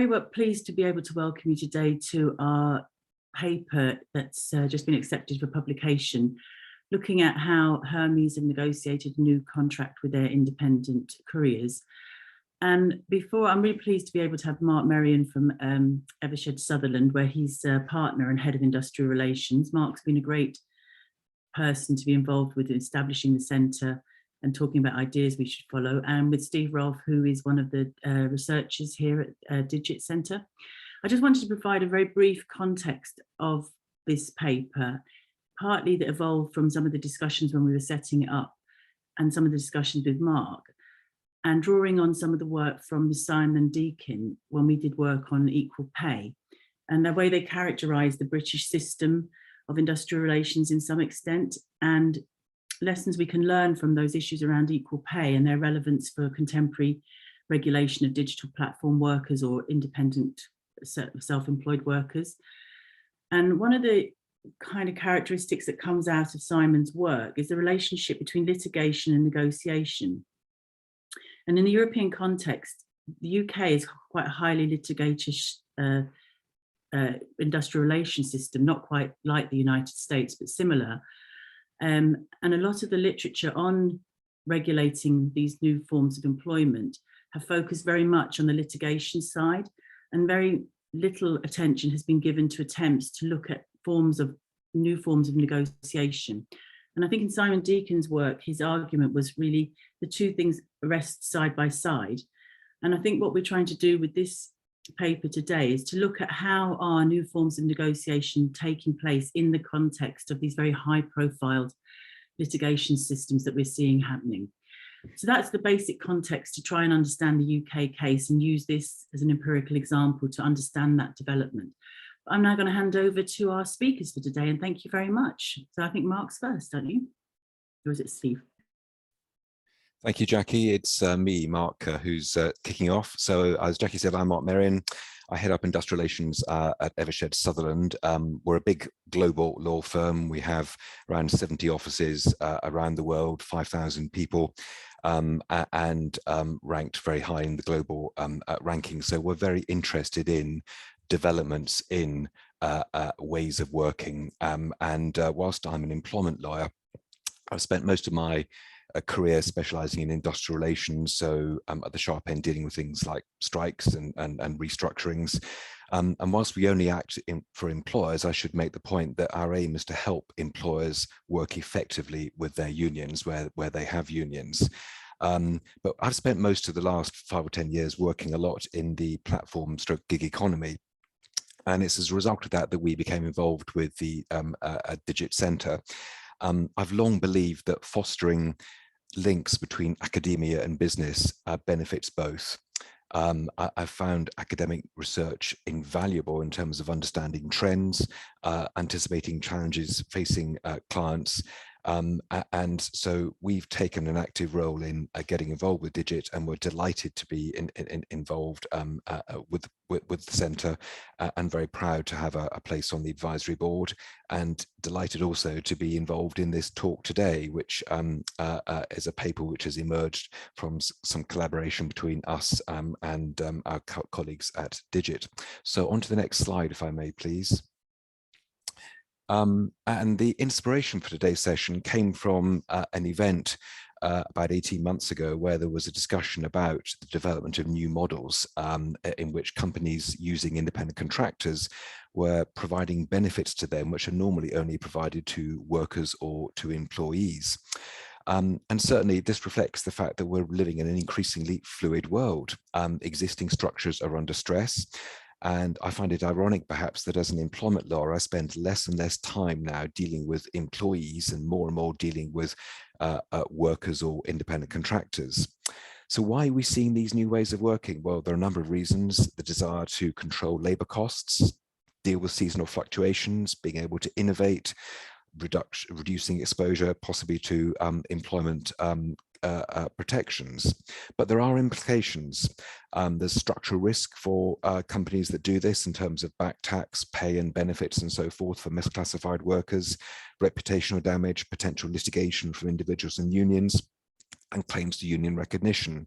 Very pleased to be able to welcome you today to our paper that's just been accepted for publication, looking at how Hermes have negotiated a new contract with their independent couriers. And before, I'm really pleased to be able to have Marc Meryon from Evershed Sutherland, where he's a partner and head of industrial relations. Marc's been a great person to be involved with in establishing the centre and talking about ideas we should follow, and with Steve Rolf, who is one of the researchers here at Digit Centre. I just wanted to provide a very brief context of this paper, partly that evolved from some of the discussions when we were setting it up and some of the discussions with Marc, and drawing on some of the work from Simon Deakin when we did work on equal pay, and the way they characterise the British system of industrial relations in some extent, and lessons we can learn from those issues around equal pay and their relevance for contemporary regulation of digital platform workers or independent self-employed workers. And one of the kind of characteristics that comes out of Simon's work is the relationship between litigation and negotiation. And in the European context, the UK is quite a highly litigious industrial relations system, not quite like the United States, but similar. And a lot of the literature on regulating these new forms of employment have focused very much on the litigation side, and very little attention has been given to attempts to look at new forms of negotiation. And I think in Simon Deakin's work, his argument was really the two things rest side by side. And I think what we're trying to do with this paper today is to look at how are new forms of negotiation taking place in the context of these very high profiled litigation systems that we're seeing happening. So that's the basic context to try and understand the UK case and use this as an empirical example to understand that development. I'm now going to hand over to our speakers for today, and thank you very much. So I think Marc's first, don't you? Or is it Steve? Thank you, Jackie. It's me, Marc, who's kicking off. So as Jackie said, I'm Marc Meryon. I head up industrial relations at Evershed Sutherland. We're a big global law firm. We have around 70 offices around the world, 5,000 people, and ranked very high in the global ranking. So we're very interested in developments in ways of working. Whilst I'm an employment lawyer, I've spent most of my a career specializing in industrial relations, so at the sharp end dealing with things like strikes and restructurings. And whilst we only act for employers, I should make the point that our aim is to help employers work effectively with their unions where they have unions. But I've spent most of the last 5 or 10 years working a lot in the platform stroke gig economy. And it's as a result of that we became involved with the Digit Centre. I've long believed that fostering links between academia and business benefits both. I've found academic research invaluable in terms of understanding trends, anticipating challenges facing clients. And so we've taken an active role in getting involved with Digit, and we're delighted to be involved with the centre, and very proud to have a place on the advisory board, and delighted also to be involved in this talk today, which is a paper which has emerged from some collaboration between us and our colleagues at Digit. So on to the next slide, if I may, please. And the inspiration for today's session came from an event about 18 months ago, where there was a discussion about the development of new models in which companies using independent contractors were providing benefits to them, which are normally only provided to workers or to employees. And certainly this reflects the fact that we're living in an increasingly fluid world. Existing structures are under stress. And I find it ironic, perhaps, that as an employment lawyer, I spend less and less time now dealing with employees and more dealing with workers or independent contractors. So why are we seeing these new ways of working? Well, there are a number of reasons: the desire to control labor costs, deal with seasonal fluctuations, being able to innovate, reducing exposure possibly to employment protections. But there are implications. There's structural risk for companies that do this in terms of back tax, pay and benefits and so forth for misclassified workers, reputational damage, potential litigation from individuals and unions. and claims to union recognition.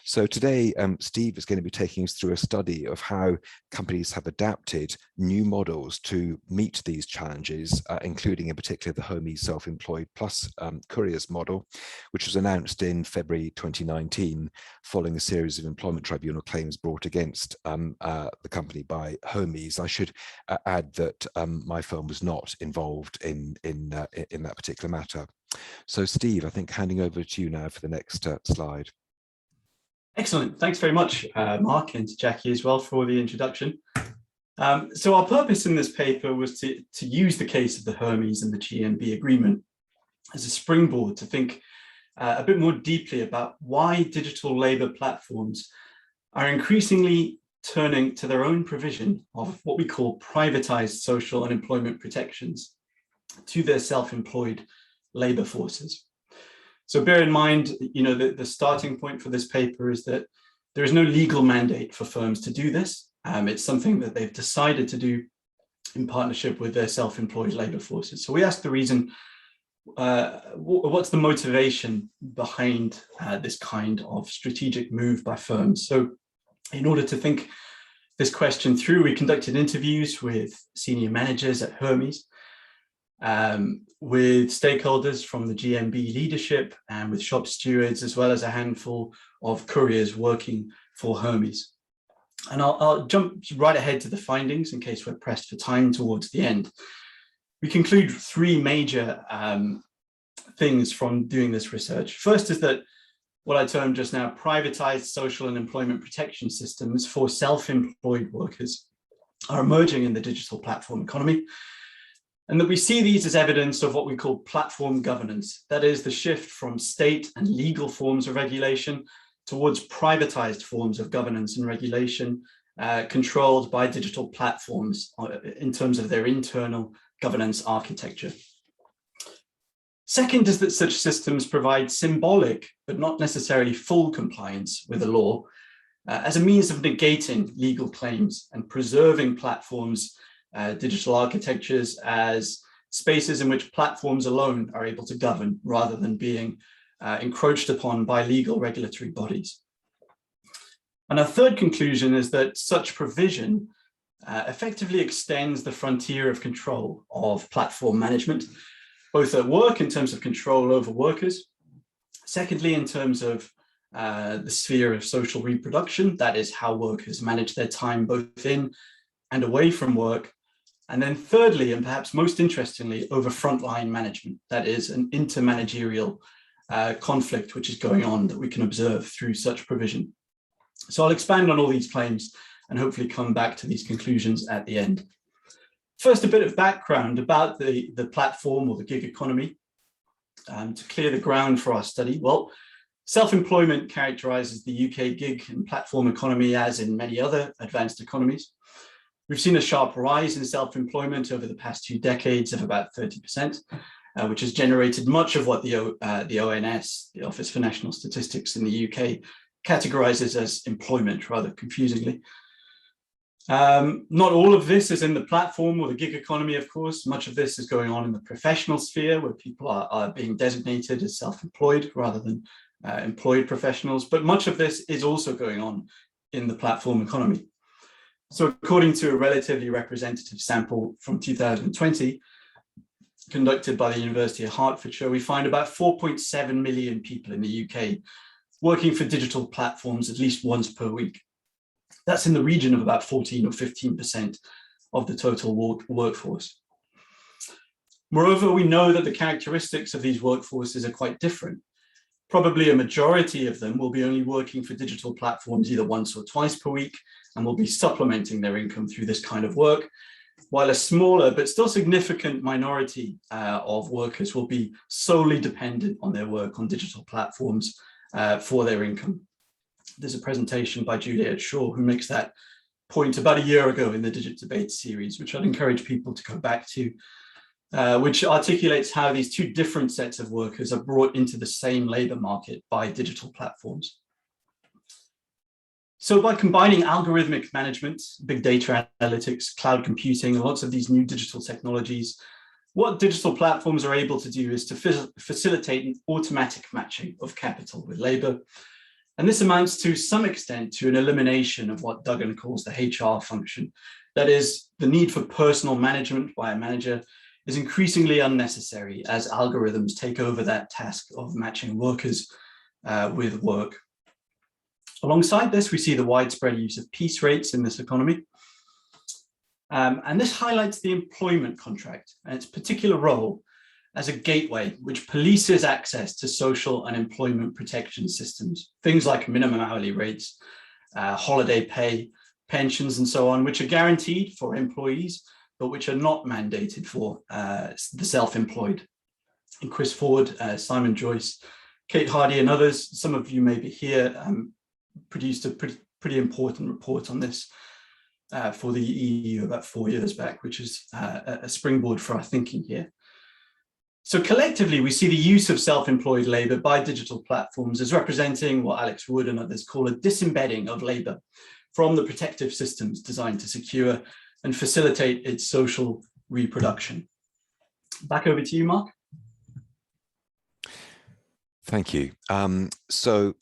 So today, Steve is going to be taking us through a study of how companies have adapted new models to meet these challenges, including in particular the Hermes Self-Employed Plus Couriers model, which was announced in February 2019, following a series of employment tribunal claims brought against the company by Hermes. I should add that my firm was not involved in that particular matter. So Steve, I think handing over to you now for the next slide. Excellent. Thanks very much, Mark, and to Jackie as well for the introduction. So our purpose in this paper was to use the case of the Hermes and the GMB agreement as a springboard to think a bit more deeply about why digital labor platforms are increasingly turning to their own provision of what we call privatized social and employment protections to their self-employed labor forces. So bear in mind, the starting point for this paper is that there is no legal mandate for firms to do this. It's something that they've decided to do in partnership with their self-employed labor forces. So we asked the reason, what's the motivation behind this kind of strategic move by firms? So in order to think this question through, we conducted interviews with senior managers at Hermes, with stakeholders from the GMB leadership and with shop stewards, as well as a handful of couriers working for Hermes. And I'll jump right ahead to the findings in case we're pressed for time towards the end. We conclude three major things from doing this research. First is that what I termed just now privatized social and employment protection systems for self-employed workers are emerging in the digital platform economy, and that we see these as evidence of what we call platform governance. That is the shift from state and legal forms of regulation towards privatized forms of governance and regulation controlled by digital platforms in terms of their internal governance architecture. Second is that such systems provide symbolic, but not necessarily full compliance with the law as a means of negating legal claims and preserving platforms' digital architectures as spaces in which platforms alone are able to govern rather than being encroached upon by legal regulatory bodies. And our third conclusion is that such provision effectively extends the frontier of control of platform management, both at work in terms of control over workers, secondly in terms of the sphere of social reproduction, that is how workers manage their time both in and away from work, and then thirdly, and perhaps most interestingly, over frontline management, that is an intermanagerial conflict which is going on that we can observe through such provision. So I'll expand on all these claims and hopefully come back to these conclusions at the end. First, a bit of background about the platform or the gig economy to clear the ground for our study. Well, self-employment characterizes the UK gig and platform economy as in many other advanced economies. We've seen a sharp rise in self-employment over the past 2 decades of about 30%, which has generated much of what the ONS, the Office for National Statistics in the UK, categorizes as employment, rather confusingly. Not all of this is in the platform or the gig economy, of course. Much of this is going on in the professional sphere, where people are being designated as self-employed rather than employed professionals. But much of this is also going on in the platform economy. So according to a relatively representative sample from 2020, conducted by the University of Hertfordshire, we find about 4.7 million people in the UK working for digital platforms at least once per week. That's in the region of about 14 or 15% of the total workforce. Moreover, we know that the characteristics of these workforces are quite different. Probably a majority of them will be only working for digital platforms either once or twice per week and will be supplementing their income through this kind of work, while a smaller but still significant minority of workers will be solely dependent on their work on digital platforms for their income. There's a presentation by Juliet Shaw who makes that point about a year ago in the Digit Debate series, which I'd encourage people to go back to, which articulates how these two different sets of workers are brought into the same labor market by digital platforms. So by combining algorithmic management, big data analytics, cloud computing, and lots of these new digital technologies What digital platforms are able to do is to facilitate an automatic matching of capital with labour. And this amounts to some extent to an elimination of what Duggan calls the HR function. That is, the need for personal management by a manager is increasingly unnecessary as algorithms take over that task of matching workers with work. Alongside this, we see the widespread use of piece rates in this economy. And this highlights the employment contract and its particular role as a gateway which polices access to social and employment protection systems, things like minimum hourly rates, holiday pay, pensions, and so on, which are guaranteed for employees, but which are not mandated for the self-employed. And Chris Ford, Simon Joyce, Kate Hardy, and others, some of you may be here, produced a pretty important report on this for the EU about 4 years back, which is a springboard for our thinking here. So collectively, we see the use of self-employed labour by digital platforms as representing what Alex Wood and others call a disembedding of labour from the protective systems designed to secure and facilitate its social reproduction. Back over to you, Mark. Thank you. So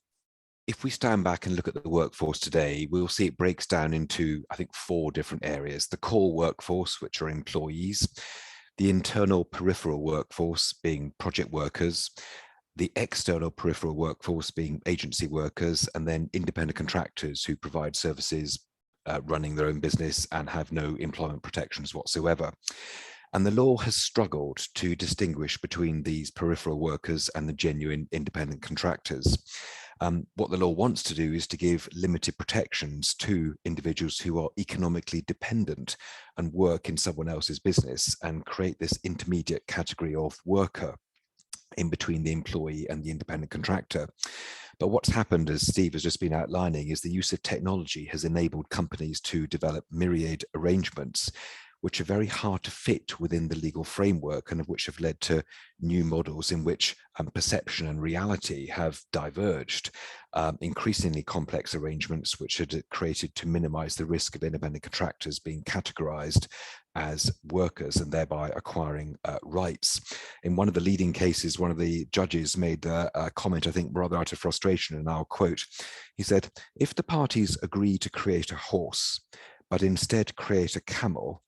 if we stand back and look at the workforce today, we'll see it breaks down into, I think, 4 different areas. The core workforce, which are employees, the internal peripheral workforce being project workers, the external peripheral workforce being agency workers, and then independent contractors who provide services running their own business and have no employment protections whatsoever. And the law has struggled to distinguish between these peripheral workers and the genuine independent contractors. What the law wants to do is to give limited protections to individuals who are economically dependent and work in someone else's business, and create this intermediate category of worker in between the employee and the independent contractor. But what's happened, as Steve has just been outlining, is the use of technology has enabled companies to develop myriad arrangements which are very hard to fit within the legal framework, and of which have led to new models in which perception and reality have diverged, increasingly complex arrangements which are created to minimize the risk of independent contractors being categorized as workers and thereby acquiring rights. In one of the leading cases, one of the judges made a comment, I think rather out of frustration, and I'll quote, he said, "If the parties agree to create a horse, but instead create a camel,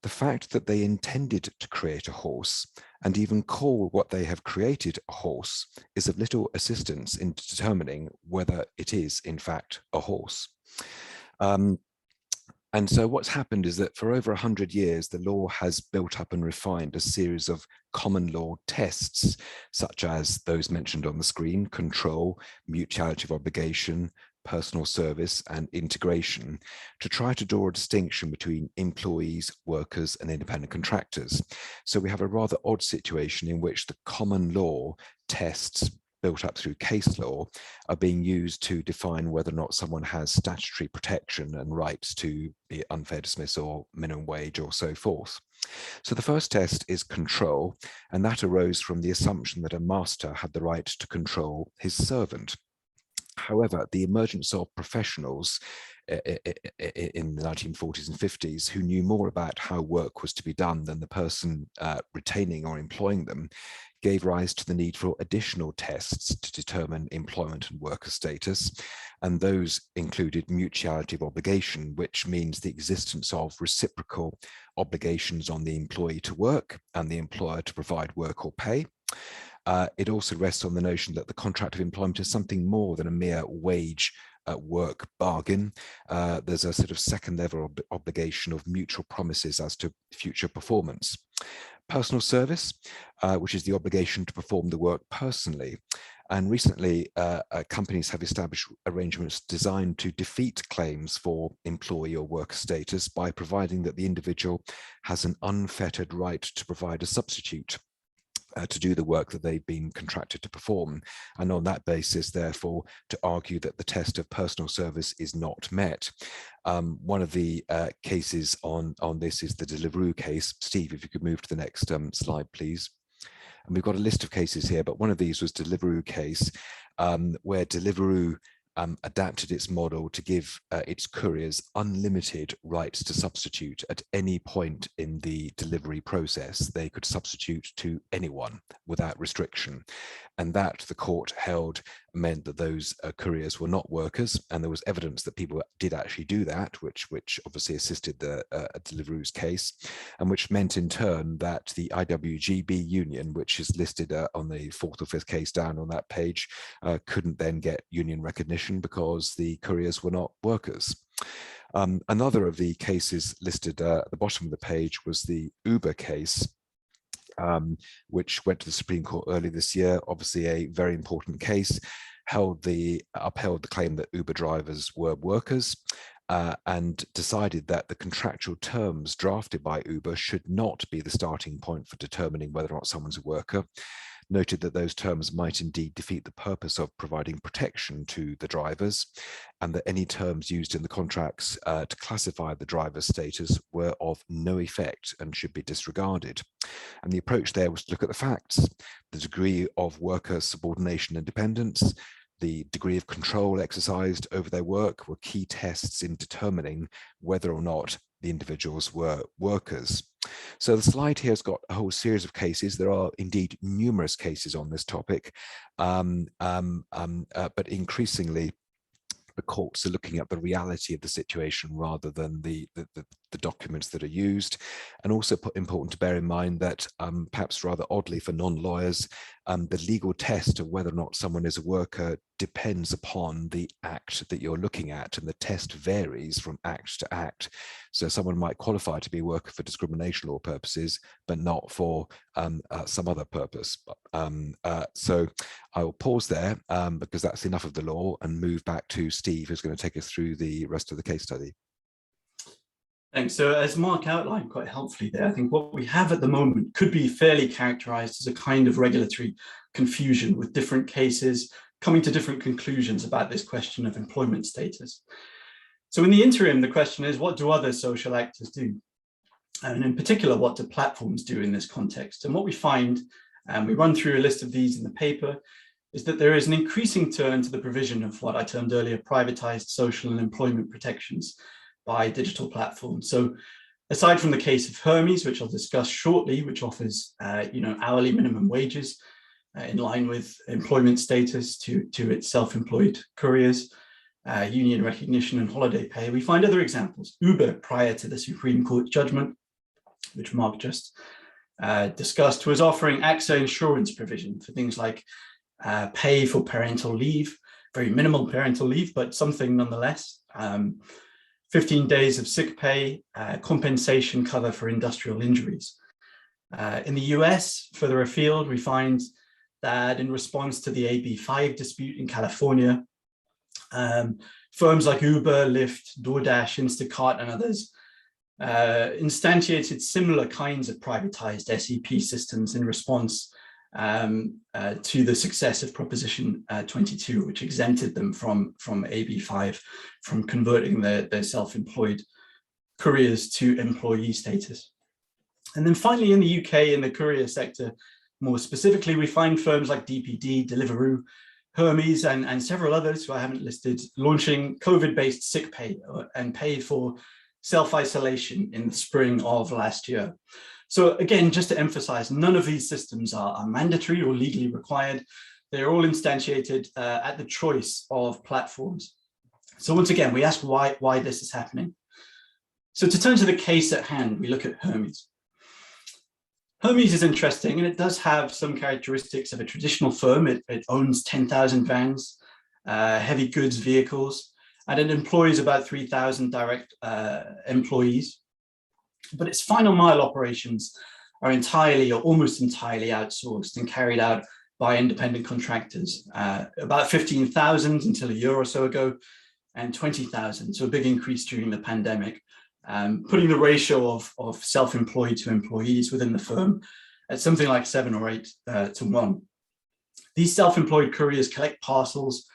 the fact that they intended to create a horse and even call what they have created a horse is of little assistance in determining whether it is in fact a horse." And so what's happened is that for over 100 years, the law has built up and refined a series of common law tests, such as those mentioned on the screen: control, mutuality of obligation, personal service, and integration, to try to draw a distinction between employees, workers, and independent contractors. So we have a rather odd situation in which the common law tests built up through case law are being used to define whether or not someone has statutory protection and rights to be unfair dismissal, minimum wage, or so forth. So the first test is control, and that arose from the assumption that a master had the right to control his servant. However, the emergence of professionals in the 1940s and 50s who knew more about how work was to be done than the person retaining or employing them gave rise to the need for additional tests to determine employment and worker status. And those included mutuality of obligation, which means the existence of reciprocal obligations on the employee to work and the employer to provide work or pay. It also rests on the notion that the contract of employment is something more than a mere wage work bargain. There's a sort of second level obligation of mutual promises as to future performance. Personal service, which is the obligation to perform the work personally. And recently, companies have established arrangements designed to defeat claims for employee or worker status by providing that the individual has an unfettered right to provide a substitute to do the work that they've been contracted to perform, and on that basis, therefore, to argue that the test of personal service is not met. One of the cases on this is the Deliveroo case. Steve, if you could move to the next slide, please. And we've got a list of cases here, but one of these was Deliveroo case, where Deliveroo adapted its model to give its couriers unlimited rights to substitute at any point in the delivery process. They could substitute to anyone without restriction. And that, the court held, meant that those couriers were not workers, and there was evidence that people did actually do that, which obviously assisted the Deliveroo's case, and which meant in turn that the IWGB union, which is listed on the fourth or fifth case down on that page, couldn't then get union recognition because the couriers were not workers. Another of the cases listed at the bottom of the page was the Uber case, which went to the Supreme Court early this year. Obviously a very important case, upheld the claim that Uber drivers were workers, and decided that the contractual terms drafted by Uber should not be the starting point for determining whether or not someone's a worker. Noted that those terms might indeed defeat the purpose of providing protection to the drivers, and that any terms used in the contracts to classify the driver's status were of no effect and should be disregarded. And the approach there was to look at the facts, the degree of worker subordination and dependence, the degree of control exercised over their work were key tests in determining whether or not the individuals were workers. So the slide here has got a whole series of cases. There are indeed numerous cases on this topic, but increasingly the courts are looking at the reality of the situation rather than the documents that are used. And also important to bear in mind that perhaps rather oddly for non-lawyers, the legal test of whether or not someone is a worker depends upon the act that you're looking at, and the test varies from act to act. So someone might qualify to be a worker for discrimination law purposes, but not for some other purpose. So I will pause there because that's enough of the law, and move back to Steve, who's going to take us through the rest of the case study. Thanks. So as Mark outlined quite helpfully there, I think what we have at the moment could be fairly characterized as a kind of regulatory confusion, with different cases coming to different conclusions about this question of employment status. So in the interim, the question is, what do other social actors do? And in particular, what do platforms do in this context? And what we find, and we run through a list of these in the paper, is that there is an increasing turn to the provision of what I termed earlier privatized social and employment protections by digital platforms. So aside from the case of Hermes, which I'll discuss shortly, which offers hourly minimum wages in line with employment status to its self-employed couriers, union recognition and holiday pay, we find other examples. Uber, prior to the Supreme Court judgment, which Mark just discussed, was offering AXA insurance provision for things like pay for parental leave, very minimal parental leave, but something nonetheless. 15 days of sick pay, compensation cover for industrial injuries. In the US, further afield, we find that in response to the AB5 dispute in California, firms like Uber, Lyft, DoorDash, Instacart, and others instantiated similar kinds of privatized SEP systems in response to the success of Proposition 22, which exempted them from AB5, from converting their self-employed couriers to employee status. And then finally, in the UK, in the courier sector, more specifically, we find firms like DPD, Deliveroo, Hermes, and several others who I haven't listed, launching COVID-based sick pay and pay for self-isolation in the spring of last year. So again, just to emphasize, none of these systems are mandatory or legally required. They're all instantiated at the choice of platforms. So once again, we ask why this is happening. So to turn to the case at hand, we look at Hermes. Hermes is interesting, and it does have some characteristics of a traditional firm. It owns 10,000 vans, heavy goods vehicles, and it employs about 3,000 direct employees. But its final mile operations are entirely or almost entirely outsourced and carried out by independent contractors, about 15,000 until a year or so ago, and 20,000, so a big increase during the pandemic, putting the ratio of self-employed to employees within the firm at something like 7 or 8 to 1. These self-employed couriers collect parcels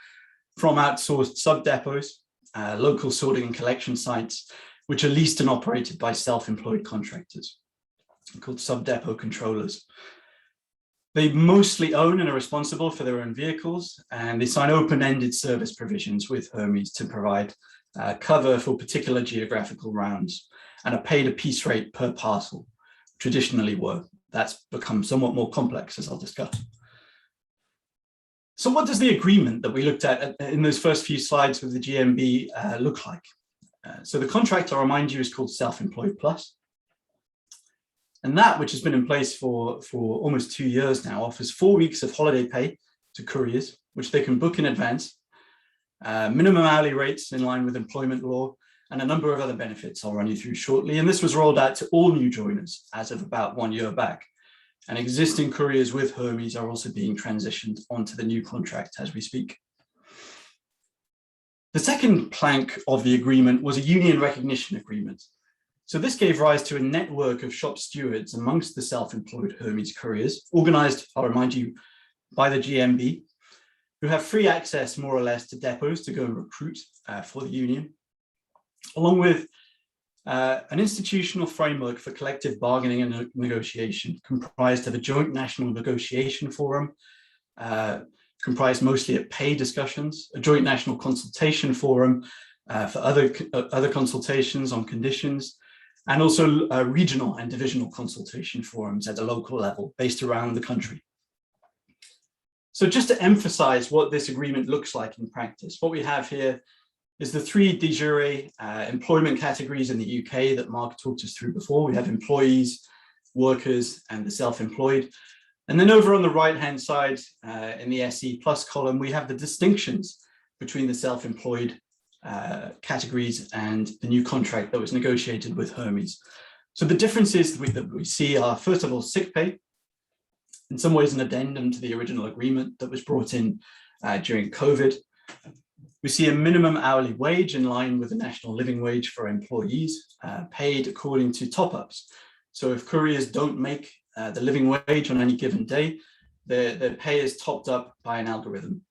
from outsourced sub-depots, local sorting and collection sites, which are leased and operated by self-employed contractors, called sub-depot controllers. They mostly own and are responsible for their own vehicles, and they sign open-ended service provisions with Hermes to provide cover for particular geographical rounds, and are paid a piece rate per parcel, traditionally were. That's become somewhat more complex, as I'll discuss. So what does the agreement that we looked at in those first few slides with the GMB look like? So the contract, I'll remind you, is called Self-Employed Plus. And that, which has been in place for almost 2 years now, offers 4 weeks of holiday pay to couriers, which they can book in advance, minimum hourly rates in line with employment law, and a number of other benefits I'll run you through shortly. And this was rolled out to all new joiners as of about 1 year back. And existing couriers with Hermes are also being transitioned onto the new contract as we speak. The second plank of the agreement was a union recognition agreement. So this gave rise to a network of shop stewards amongst the self-employed Hermes couriers, organized, I'll remind you, by the GMB, who have free access, more or less, to depots to go and recruit for the union, along with an institutional framework for collective bargaining and negotiation, comprised of a joint national negotiation forum, comprised mostly of pay discussions, a joint national consultation forum for other consultations on conditions, and also regional and divisional consultation forums at the local level based around the country. So just to emphasize what this agreement looks like in practice, what we have here is the 3 de jure employment categories in the UK that Marc talked us through before. We have employees, workers, and the self-employed. And then over on the right-hand side in the SE plus column, we have the distinctions between the self-employed categories and the new contract that was negotiated with Hermes. So the differences that we see are, first of all, sick pay, in some ways an addendum to the original agreement that was brought in during COVID. We see a minimum hourly wage in line with the national living wage for employees, paid according to top-ups. So if couriers don't make the living wage on any given day, their pay is topped up by an algorithm.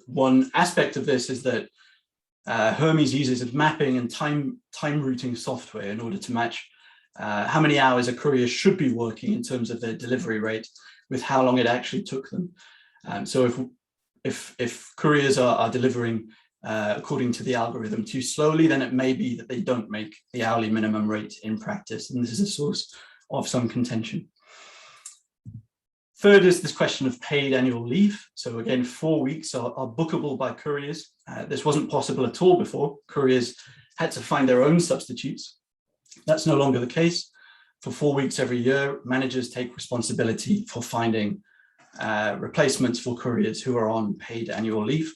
One aspect of this is that Hermes uses mapping and time routing software in order to match how many hours a courier should be working in terms of their delivery rate with how long it actually took them. So if couriers are delivering according to the algorithm too slowly, then it may be that they don't make the hourly minimum rate in practice. And this is a source of some contention. Third is this question of paid annual leave. So again, 4 weeks are bookable by couriers. This wasn't possible at all before. Couriers had to find their own substitutes. That's no longer the case. For 4 weeks every year, managers take responsibility for finding replacements for couriers who are on paid annual leave.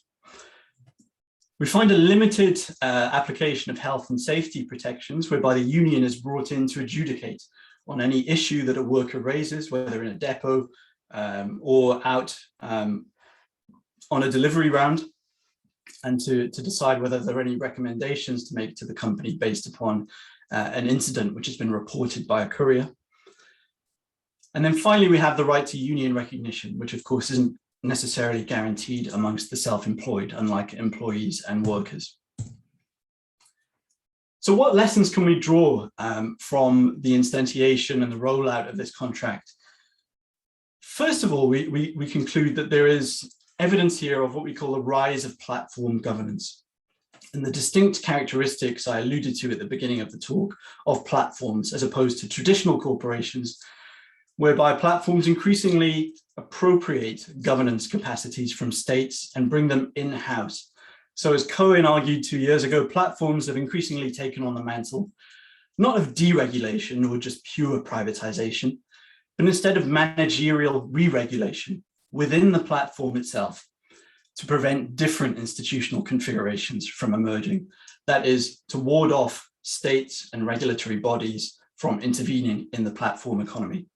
We find a limited application of health and safety protections whereby the union is brought in to adjudicate on any issue that a worker raises, whether in a depot or out on a delivery round, and to decide whether there are any recommendations to make to the company based upon an incident which has been reported by a courier. And then finally, we have the right to union recognition, which of course isn't necessarily guaranteed amongst the self-employed, unlike employees and workers. So what lessons can we draw from the instantiation and the rollout of this contract? First of all, we conclude that there is evidence here of what we call the rise of platform governance and the distinct characteristics I alluded to at the beginning of the talk of platforms as opposed to traditional corporations, whereby platforms increasingly appropriate governance capacities from states and bring them in-house. So as Cohen argued 2 years ago, platforms have increasingly taken on the mantle, not of deregulation or just pure privatization, but instead of managerial re-regulation within the platform itself to prevent different institutional configurations from emerging. That is, to ward off states and regulatory bodies from intervening in the platform economy.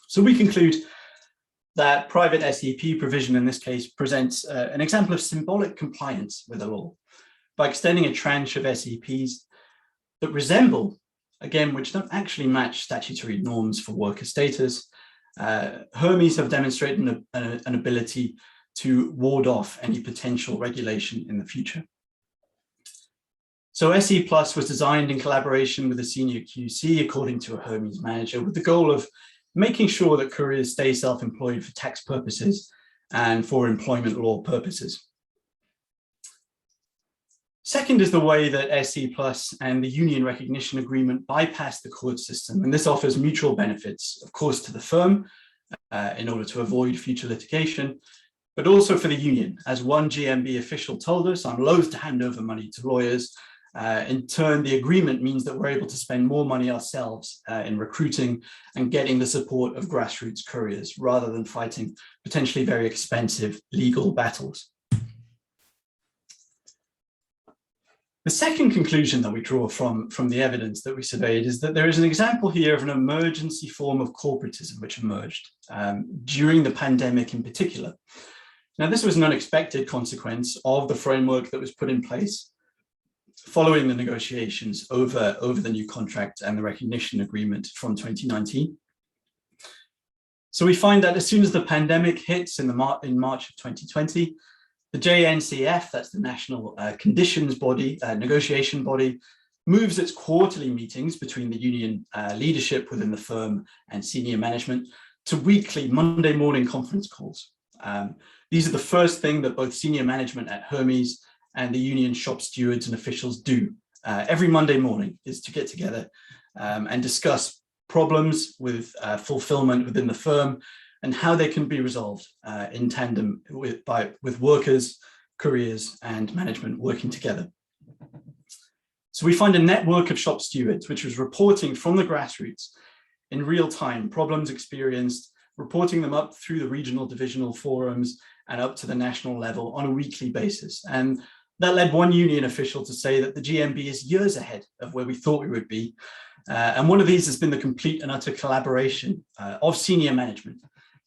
So we conclude that private SEP provision in this case presents an example of symbolic compliance with the law by extending a tranche of SEPs that resemble, again, which don't actually match statutory norms for worker status. Hermes have demonstrated an ability to ward off any potential regulation in the future. So SE Plus was designed in collaboration with a senior QC according to a Hermes manager with the goal of making sure that couriers stay self-employed for tax purposes and for employment law purposes. Second is the way that SE Plus and the union recognition agreement bypass the court system, and this offers mutual benefits, of course, to the firm in order to avoid future litigation, but also for the union. As one GMB official told us, I'm loath to hand over money to lawyers. In turn, the agreement means that we're able to spend more money ourselves in recruiting and getting the support of grassroots couriers, rather than fighting potentially very expensive legal battles. The second conclusion that we draw from the evidence that we surveyed is that there is an example here of an emergency form of corporatism which emerged during the pandemic in particular. Now, this was an unexpected consequence of the framework that was put in place following the negotiations over the new contract and the recognition agreement from 2019. So we find that as soon as the pandemic hits in March of 2020, the JNCF, that's the national conditions body, negotiation body, moves its quarterly meetings between the union leadership within the firm and senior management to weekly Monday morning conference calls. These are the first thing that both senior management at Hermes and the union shop stewards and officials do every Monday morning, is to get together and discuss problems with fulfillment within the firm and how they can be resolved in tandem with workers, couriers, and management working together. So we find a network of shop stewards which was reporting from the grassroots in real time problems experienced, reporting them up through the regional divisional forums and up to the national level on a weekly basis. And that led one union official to say that the GMB is years ahead of where we thought we would be. And one of these has been the complete and utter collaboration of senior management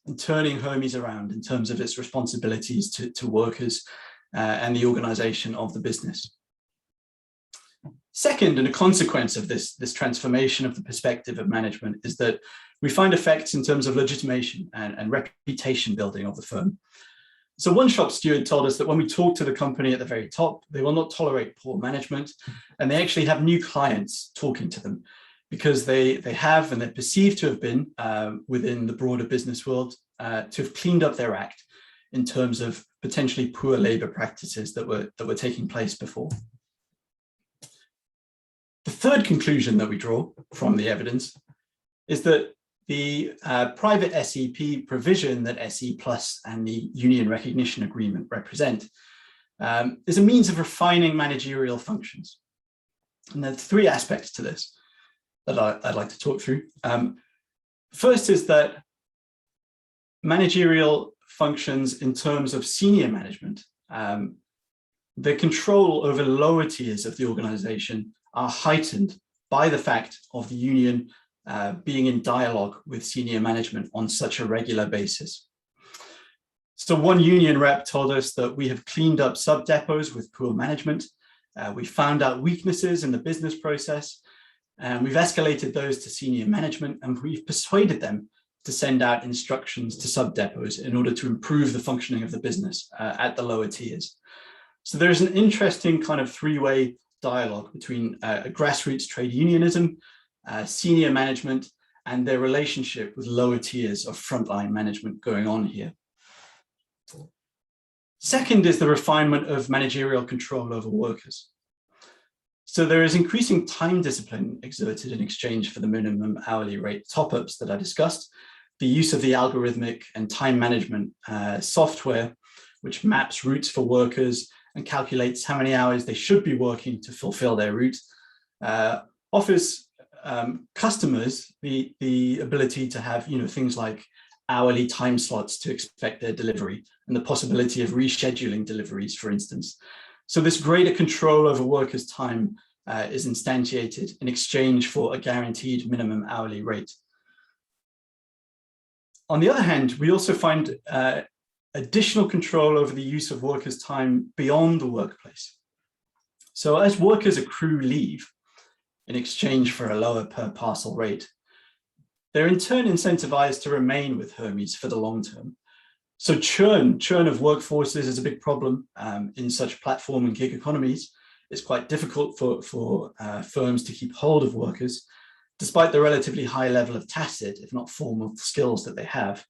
in turning Hermes around in terms of its responsibilities to workers and the organization of the business. Second, and a consequence of this transformation of the perspective of management, is that we find effects in terms of legitimation and reputation building of the firm. So one shop steward told us that when we talk to the company at the very top, they will not tolerate poor management, and they actually have new clients talking to them because they have, and they're perceived to have been within the broader business world, to have cleaned up their act in terms of potentially poor labor practices that were taking place before. The third conclusion that we draw from the evidence is that the private SEP provision that SE Plus and the Union Recognition Agreement represent is a means of refining managerial functions. And there are three aspects to this that I'd like to talk through. First is that managerial functions in terms of senior management, the control over lower tiers of the organization are heightened by the fact of the union being in dialogue with senior management on such a regular basis. So one union rep told us that we have cleaned up sub-depots with poor management. We found out weaknesses in the business process, and we've escalated those to senior management, and we've persuaded them to send out instructions to sub-depots in order to improve the functioning of the business at the lower tiers. So there's an interesting kind of three-way dialogue between grassroots trade unionism, senior management, and their relationship with lower tiers of frontline management going on here. Second is the refinement of managerial control over workers. So there is increasing time discipline exerted in exchange for the minimum hourly rate top-ups that I discussed, the use of the algorithmic and time management software, which maps routes for workers and calculates how many hours they should be working to fulfill their route, offers customers the ability to have things like hourly time slots to expect their delivery and the possibility of rescheduling deliveries, for instance. So this greater control over workers' time is instantiated in exchange for a guaranteed minimum hourly rate. On the other hand, we also find additional control over the use of workers' time beyond the workplace. So as workers accrue leave in exchange for a lower per parcel rate, they're in turn incentivized to remain with Hermes for the long term. So churn of workforces is a big problem in such platform and gig economies. It's quite difficult for firms to keep hold of workers. despite the relatively high level of tacit, if not formal, skills that they have.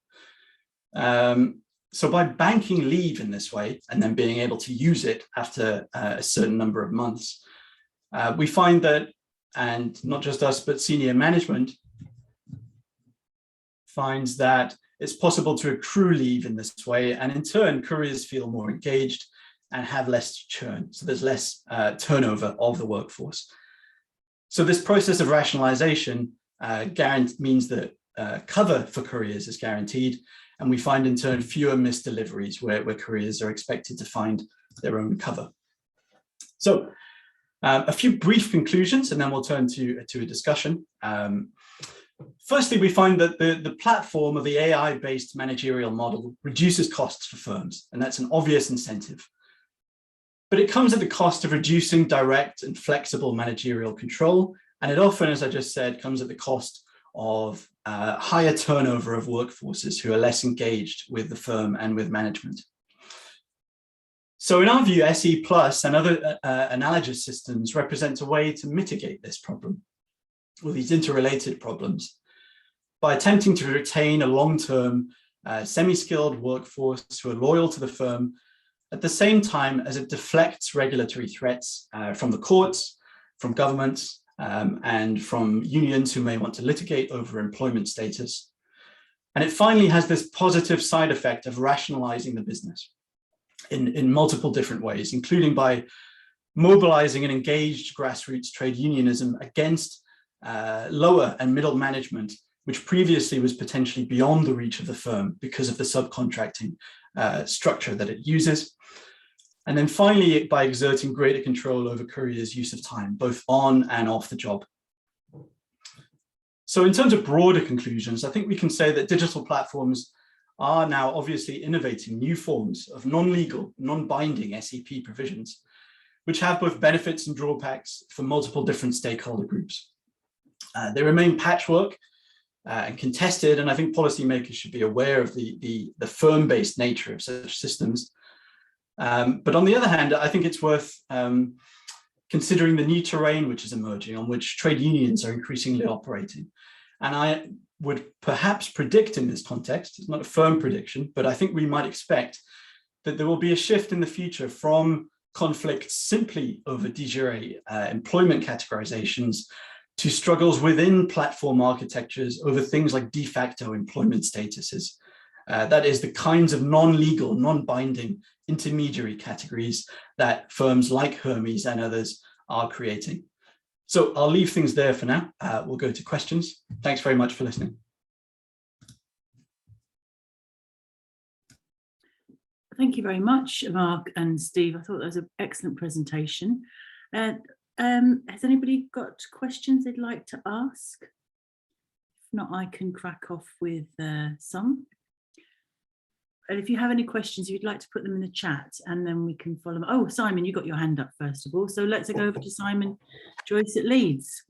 So by banking leave in this way, and then being able to use it after a certain number of months, we find that, and not just us, but senior management finds that it's possible to accrue leave in this way, and in turn, couriers feel more engaged and have less churn. So there's less turnover of the workforce. So this process of rationalization means that cover for couriers is guaranteed, and we find in turn fewer missed deliveries where couriers are expected to find their own cover. So a few brief conclusions, and then we'll turn to a discussion. Firstly, we find that the platform of the AI-based managerial model reduces costs for firms, and that's an obvious incentive. But it comes at the cost of reducing direct and flexible managerial control, and it often, as I just said, comes at the cost of higher turnover of workforces who are less engaged with the firm and with management. So in our view, SE Plus and other analogous systems represent a way to mitigate this problem, or these interrelated problems, by attempting to retain a long-term semi-skilled workforce who are loyal to the firm, at the same time as it deflects regulatory threats from the courts, from governments, and from unions who may want to litigate over employment status. And it finally has this positive side effect of rationalizing the business in multiple different ways, including by mobilizing an engaged grassroots trade unionism against lower and middle management, which previously was potentially beyond the reach of the firm because of the subcontracting structure that it uses. And then finally, by exerting greater control over couriers' use of time, both on and off the job. So in terms of broader conclusions, I think we can say that digital platforms are now obviously innovating new forms of non-legal, non-binding SEP provisions, which have both benefits and drawbacks for multiple different stakeholder groups. They remain patchwork and contested, and I think policymakers should be aware of the firm-based nature of such systems. But on the other hand, I think it's worth considering the new terrain which is emerging, on which trade unions are increasingly operating. And I would perhaps predict in this context, it's not a firm prediction, but I think we might expect that there will be a shift in the future from conflicts simply over de jure employment categorizations to struggles within platform architectures over things like de facto employment statuses. That is the kinds of non-legal, non-binding intermediary categories that firms like Hermes and others are creating. So I'll leave things there for now. We'll go to questions. Thanks very much for listening. Thank you very much, Mark and Steve. I thought that was an excellent presentation. Has anybody got questions they'd like to ask? If not, I can crack off with some. And if you have any questions, if you'd like to put them in the chat, and then we can follow them. Oh, Simon, you got your hand up first of all. So let's go over to Simon Joyce at Leeds.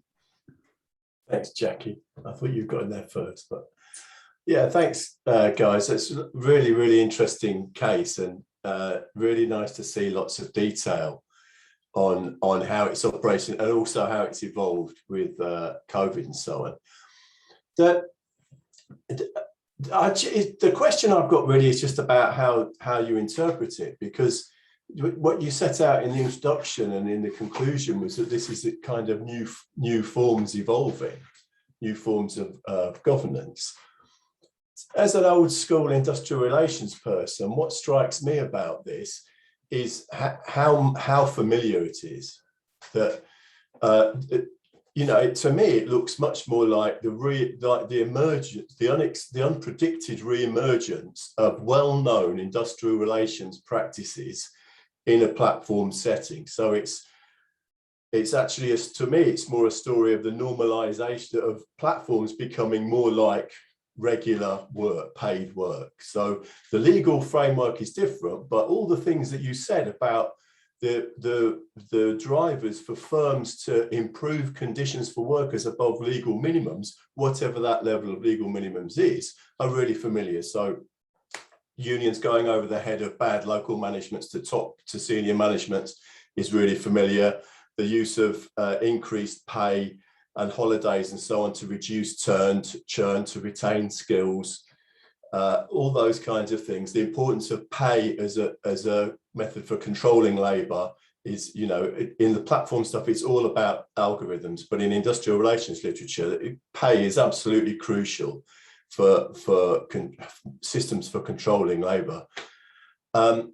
Thanks, Jackie. I thought you got in there first, but yeah, thanks, guys. It's a really, really interesting case, and really nice to see lots of detail on how it's operating and also how it's evolved with COVID and so on. The question I've got really is just about how you interpret it, because what you set out in the introduction and in the conclusion was that this is a kind of new forms evolving, new forms of governance. As an old school industrial relations person, what strikes me about this is how familiar it is. That you know, to me, it looks much more like the emergence, the unpredicted re-emergence of well-known industrial relations practices in a platform setting. So it's actually, to me, it's more a story of the normalization of platforms becoming more like regular work, paid work. So the legal framework is different, but all the things that you said about the drivers for firms to improve conditions for workers above legal minimums, whatever that level of legal minimums is, are really familiar. So unions going over the head of bad local managements to senior management is really familiar. The use of increased pay and holidays and so on to reduce churn, to retain skills, all those kinds of things. The importance of pay as a method for controlling labour is, you know, in the platform stuff, it's all about algorithms, but in industrial relations literature, pay is absolutely crucial for systems for controlling labour. And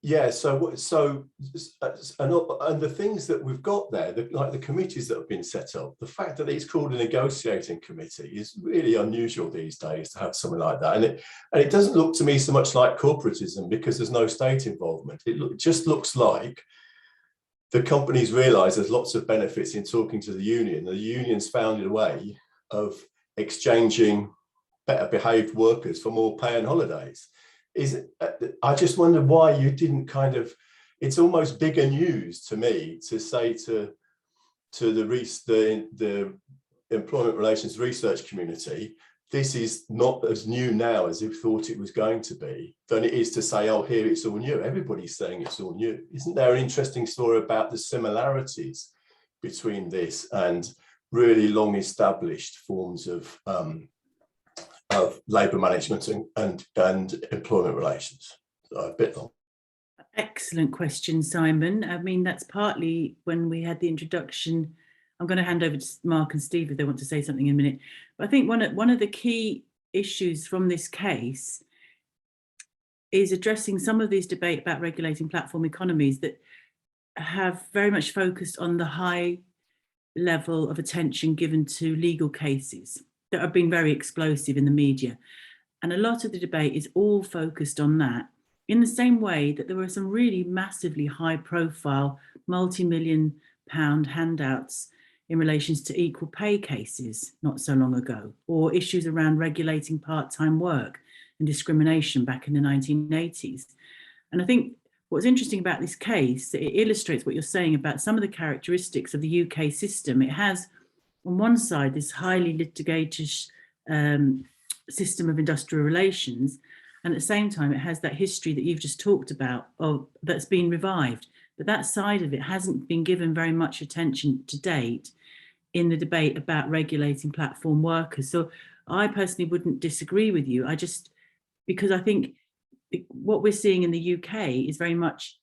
yeah, and the things that we've got there, like the committees that have been set up, the fact that it's called a negotiating committee is really unusual these days to have something like that. And it doesn't look to me so much like corporatism because there's no state involvement. It just looks like the companies realise there's lots of benefits in talking to the union. The union's found a way of exchanging better behaved workers for more pay and holidays. I just wonder why you didn't kind of, it's almost bigger news to me to say to the employment relations research community, this is not as new now as you thought it was going to be, than it is to say, oh, here it's all new. Everybody's saying it's all new. Isn't there an interesting story about the similarities between this and really long established forms of labour management and employment relations? So a bit long. Excellent question, Simon. I mean, that's partly when we had the introduction. I'm going to hand over to Mark and Steve if they want to say something in a minute. But I think one of the key issues from this case is addressing some of these debate about regulating platform economies that have very much focused on the high level of attention given to legal cases that have been very explosive in the media. And a lot of the debate is all focused on that, in the same way that there were some really massively high profile, multi-million pound handouts in relation to equal pay cases not so long ago, or issues around regulating part-time work and discrimination back in the 1980s. And I think what's interesting about this case, it illustrates what you're saying about some of the characteristics of the UK system. It has, on one side, this highly litigious system of industrial relations, and at the same time, it has that history that you've just talked about that's been revived. But that side of it hasn't been given very much attention to date in the debate about regulating platform workers. So I personally wouldn't disagree with you. Because I think what we're seeing in the UK is very much,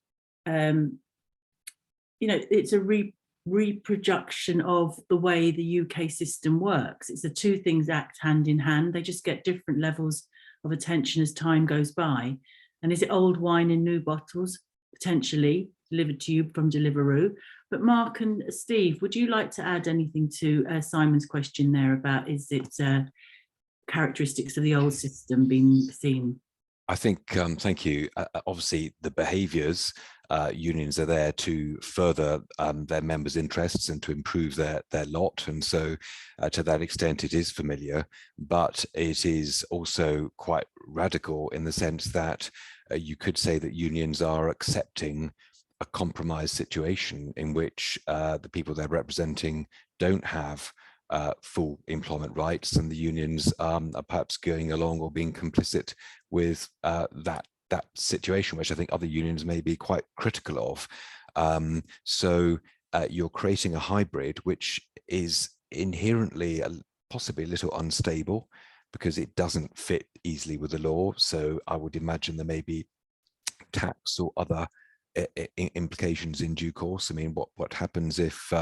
it's a reproduction of the way the UK system works. It's the two things act hand in hand. They just get different levels of attention as time goes by. And is it old wine in new bottles, potentially delivered to you from Deliveroo? But Mark and Steve, would you like to add anything to Simon's question there about, is it characteristics of the old system being seen? I think, thank you. Obviously, the behaviours, unions are there to further their members' interests and to improve their lot. And so to that extent, it is familiar, but it is also quite radical in the sense that you could say that unions are accepting a compromise situation in which the people they're representing don't have full employment rights, and the unions are perhaps going along or being complicit with that situation, which I think other unions may be quite critical of. So you're creating a hybrid which is inherently possibly a little unstable because it doesn't fit easily with the law. So I would imagine there may be tax or other implications in due course. I mean, what happens if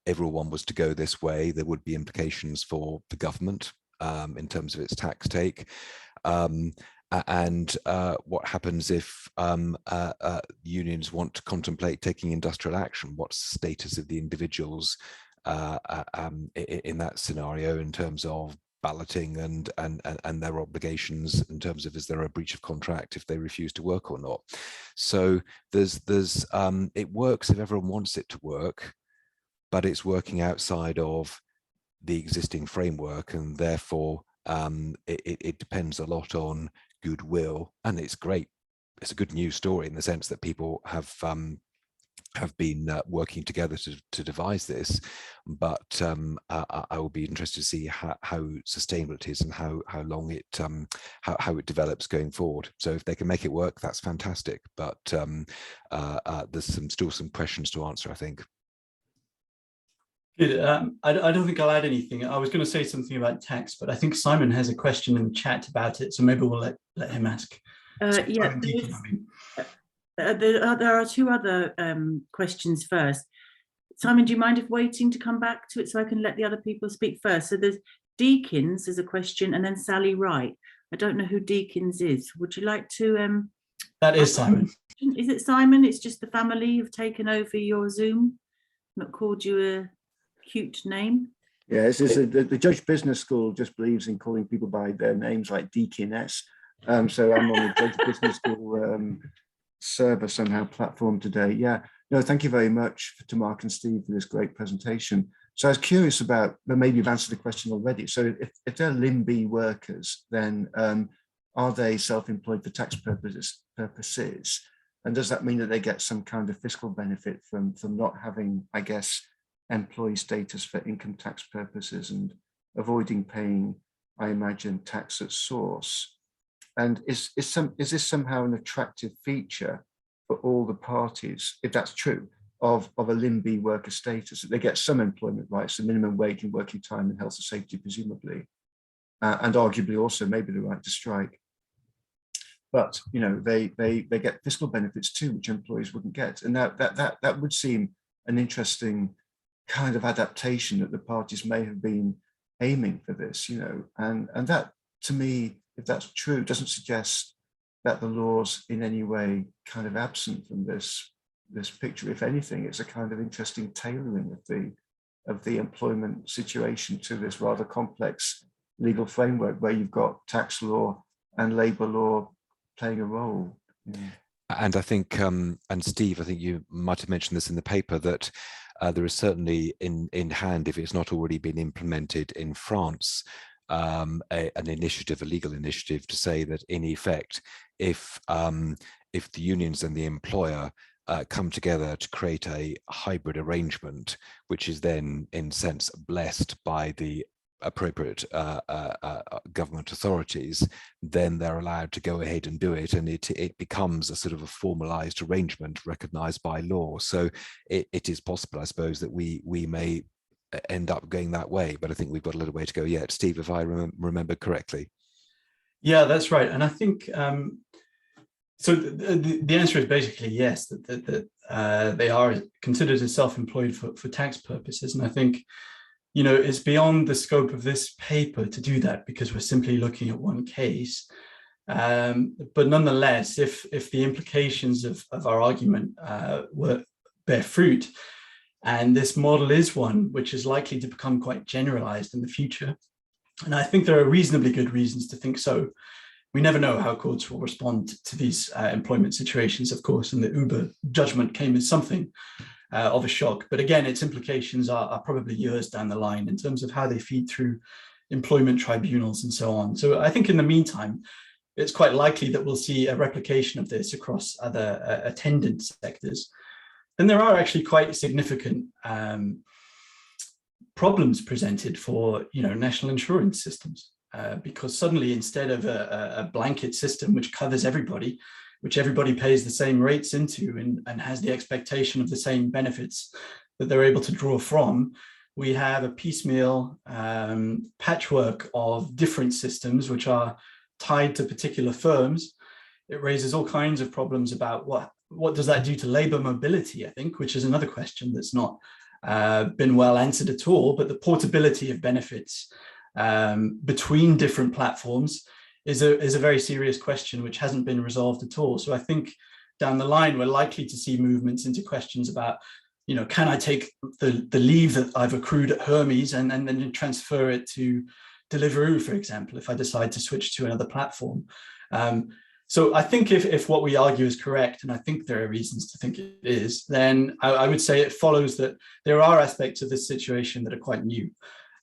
everyone was to go this way? There would be implications for the government in terms of its tax take. And what happens if unions want to contemplate taking industrial action? What's the status of the individuals in that scenario in terms of balloting and their obligations in terms of, is there a breach of contract if they refuse to work or not? So there's it works if everyone wants it to work, but it's working outside of the existing framework, and therefore it depends a lot on goodwill. And it's great, it's a good news story in the sense that people have been working together to devise this, but I will be interested to see how sustainable it is and how long it how it develops going forward. So if they can make it work, that's fantastic, but there's still some questions to answer, I think. Good. I don't think I'll add anything. I was going to say something about tax, but I think Simon has a question in the chat about it, so maybe we'll let him ask. Yeah, there are two other questions first. Simon, do you mind if waiting to come back to it so I can let the other people speak first? So there's Deakins is a question, and then Sally Wright. I don't know who Deakins is. Would you like to? That is Simon. Is it Simon? It's just the family have taken over your Zoom, not called you a cute name. Yeah, the Judge Business School just believes in calling people by their names, like Deaconess. So I'm on the Judge Business School server somehow platform today. Yeah, no, thank you very much to Mark and Steve for this great presentation. So I was curious about, but maybe you've answered the question already. So if they're LIMB workers, then are they self-employed for tax purposes? And does that mean that they get some kind of fiscal benefit from not having, I guess, employee status for income tax purposes and avoiding paying, I imagine, tax at source? And is this somehow an attractive feature for all the parties, if that's true, of a LIMB worker status, that they get some employment rights, the minimum wage and working time and health and safety, presumably, and arguably also maybe the right to strike. But you know, they get fiscal benefits too, which employees wouldn't get, and that would seem an interesting kind of adaptation that the parties may have been aiming for this, you know, and that, to me, if that's true, doesn't suggest that the law's in any way kind of absent from this picture. If anything, it's a kind of interesting tailoring of the employment situation to this rather complex legal framework where you've got tax law and labor law playing a role. Yeah. And I think, and Steve, I think you might have mentioned this in the paper, that there is certainly in hand, if it's not already been implemented in France, an initiative, a legal initiative, to say that in effect, if the unions and the employer come together to create a hybrid arrangement, which is then in sense blessed by the appropriate government authorities, then they're allowed to go ahead and do it, and it becomes a sort of a formalized arrangement recognized by law. So it is possible, I suppose, that we may end up going that way, but I think we've got a little way to go yet. Steve, if I remember correctly. Yeah, that's right. And I think so the answer is basically yes, that they are considered as self-employed for tax purposes. And I think, you know, it's beyond the scope of this paper to do that, because we're simply looking at one case. But nonetheless, if the implications of our argument bear fruit, and this model is one which is likely to become quite generalized in the future, and I think there are reasonably good reasons to think so. We never know how courts will respond to these employment situations, of course, and the Uber judgment came as something of a shock. But again, its implications are probably years down the line in terms of how they feed through employment tribunals and so on. So I think in the meantime, it's quite likely that we'll see a replication of this across other attendant sectors. And there are actually quite significant problems presented for, you know, national insurance systems, because suddenly, instead of a blanket system which covers everybody, which everybody pays the same rates into and has the expectation of the same benefits that they're able to draw from, we have a piecemeal patchwork of different systems which are tied to particular firms. It raises all kinds of problems about what does that do to labor mobility, I think, which is another question that's not been well answered at all. But the portability of benefits between different platforms is a very serious question which hasn't been resolved at all. So I think down the line, we're likely to see movements into questions about, you know, can I take the leave that I've accrued at Hermes and then transfer it to Deliveroo, for example, if I decide to switch to another platform. So I think if what we argue is correct, and I think there are reasons to think it is, then I would say it follows that there are aspects of this situation that are quite new,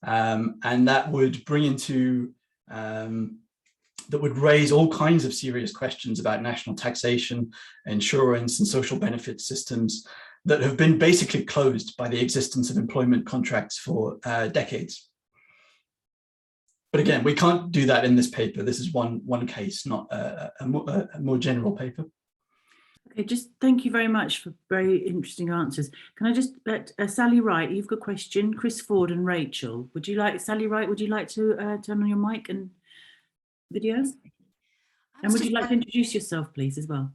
and that would bring into that would raise all kinds of serious questions about national taxation, insurance, and social benefit systems that have been basically closed by the existence of employment contracts for decades. But again, we can't do that in this paper. This is one case, not a more general paper. Okay, just thank you very much for very interesting answers. Can I just let Sally Wright, you've got a question, Chris Ford and Rachel. Would you like, Sally Wright, would you like to turn on your mic and videos? And would you like to introduce yourself, please, as well?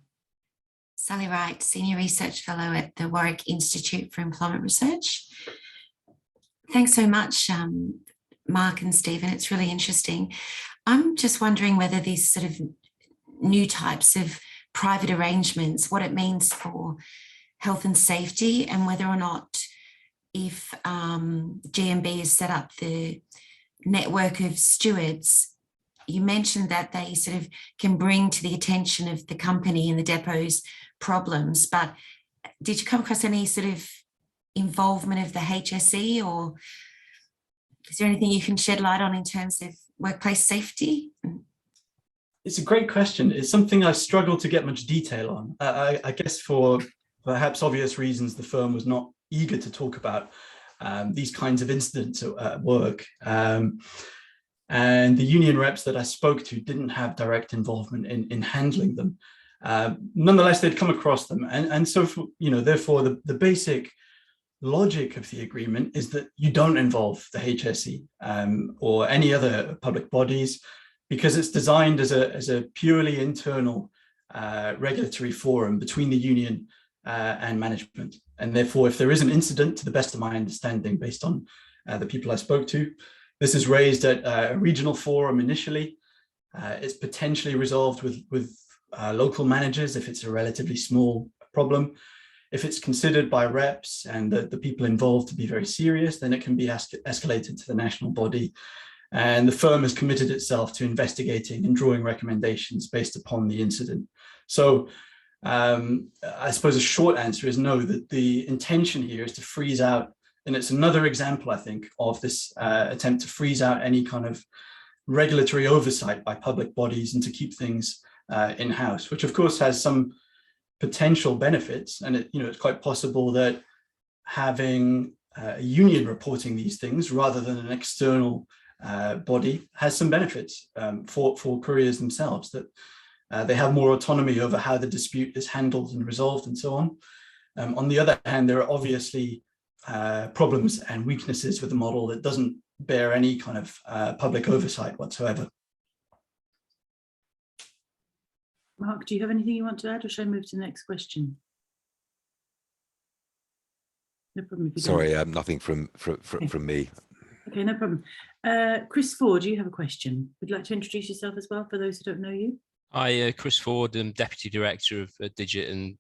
Sally Wright, Senior Research Fellow at the Warwick Institute for Employment Research. Thanks so much, Mark and Stephen. It's really interesting. I'm just wondering whether these sort of new types of private arrangements, what it means for health and safety, and whether or not if GMB has set up the network of stewards. You mentioned that they sort of can bring to the attention of the company and the depots problems, but did you come across any sort of involvement of the HSE, or is there anything you can shed light on in terms of workplace safety? It's a great question. It's something I struggled to get much detail on. I guess for perhaps obvious reasons, the firm was not eager to talk about these kinds of incidents at work. And the union reps that I spoke to didn't have direct involvement in handling them. Nonetheless, they'd come across them. And so, therefore, the basic logic of the agreement is that you don't involve the HSE or any other public bodies, because it's designed as a purely internal regulatory forum between the union and management. And therefore, if there is an incident, to the best of my understanding, based on the people I spoke to, this is raised at a regional forum initially. It's potentially resolved with local managers if it's a relatively small problem. If it's considered by reps and the people involved to be very serious, then it can be escalated to the national body. And the firm has committed itself to investigating and drawing recommendations based upon the incident. So I suppose a short answer is no, that the intention here is to freeze out. And it's another example, I think, of this attempt to freeze out any kind of regulatory oversight by public bodies and to keep things in-house, which of course has some potential benefits. And it's quite possible that having a union reporting these things rather than an external body has some benefits for couriers themselves, that they have more autonomy over how the dispute is handled and resolved and so on. On the other hand, there are obviously problems and weaknesses with the model that doesn't bear any kind of public oversight whatsoever. Mark, do you have anything you want to add, or shall I move to the next question? No problem if you don't. Sorry, nothing from me. Okay, no problem. Chris Ford, do you have a question? Would you like to introduce yourself as well for those who don't know you? Hi, Chris Ford. I'm Deputy Director of Digit and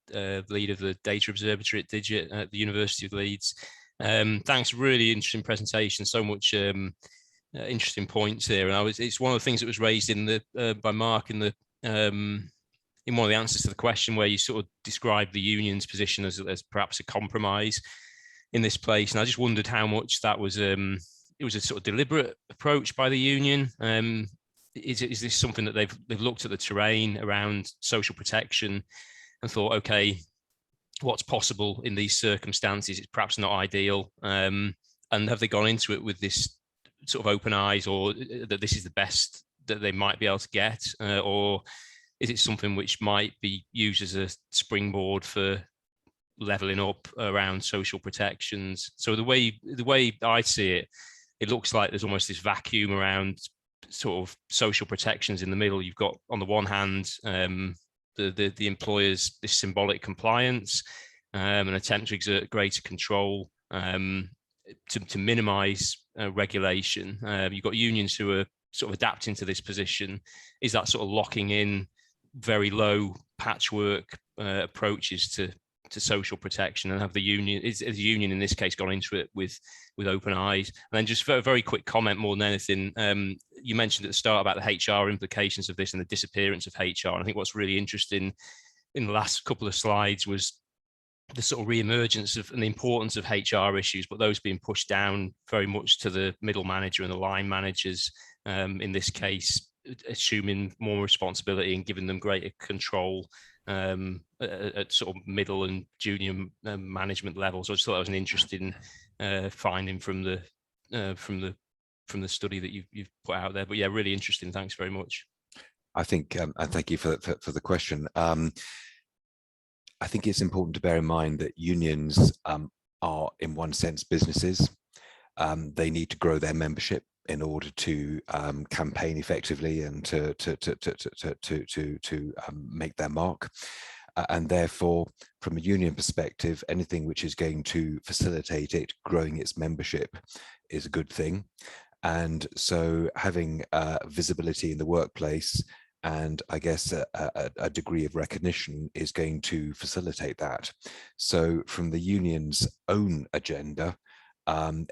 lead of the Data Observatory at Digit at the University of Leeds. Thanks, really interesting presentation. So much interesting points here. And it's one of the things that was raised in the by Mark in the in one of the answers to the question, where you sort of described the union's position as perhaps a compromise in this place. And I just wondered how much that was it was a sort of deliberate approach by the union. Is this something that they've looked at the terrain around social protection and thought, okay, what's possible in these circumstances? It's perhaps not ideal. And have they gone into it with this sort of open eyes, or that this is the best that they might be able to get? Or is it something which might be used as a springboard for leveling up around social protections? So the way I see it, it looks like there's almost this vacuum around sort of social protections in the middle. You've got, on the one hand, the employers, this symbolic compliance, an attempt to exert greater control to minimize regulation. You've got unions who are sort of adapting to this position. Is that sort of locking in very low patchwork approaches to social protection, and have the union, is the union in this case gone into it with open eyes? And then just a very quick comment more than anything, you mentioned at the start about the HR implications of this and the disappearance of HR. And I think what's really interesting in the last couple of slides was the sort of re-emergence of and the importance of HR issues, but those being pushed down very much to the middle manager and the line managers, in this case, assuming more responsibility and giving them greater control at sort of middle and junior management levels. So I just thought that was an interesting finding from the study that you've put out there. But yeah, really interesting. Thanks very much. I think, and thank you for the question. I think it's important to bear in mind that unions are, in one sense, businesses. They need to grow their membership in order to campaign effectively and to make their mark. And therefore, from a union perspective, anything which is going to facilitate it growing its membership is a good thing. And so having visibility in the workplace and I guess a degree of recognition is going to facilitate that. So from the union's own agenda,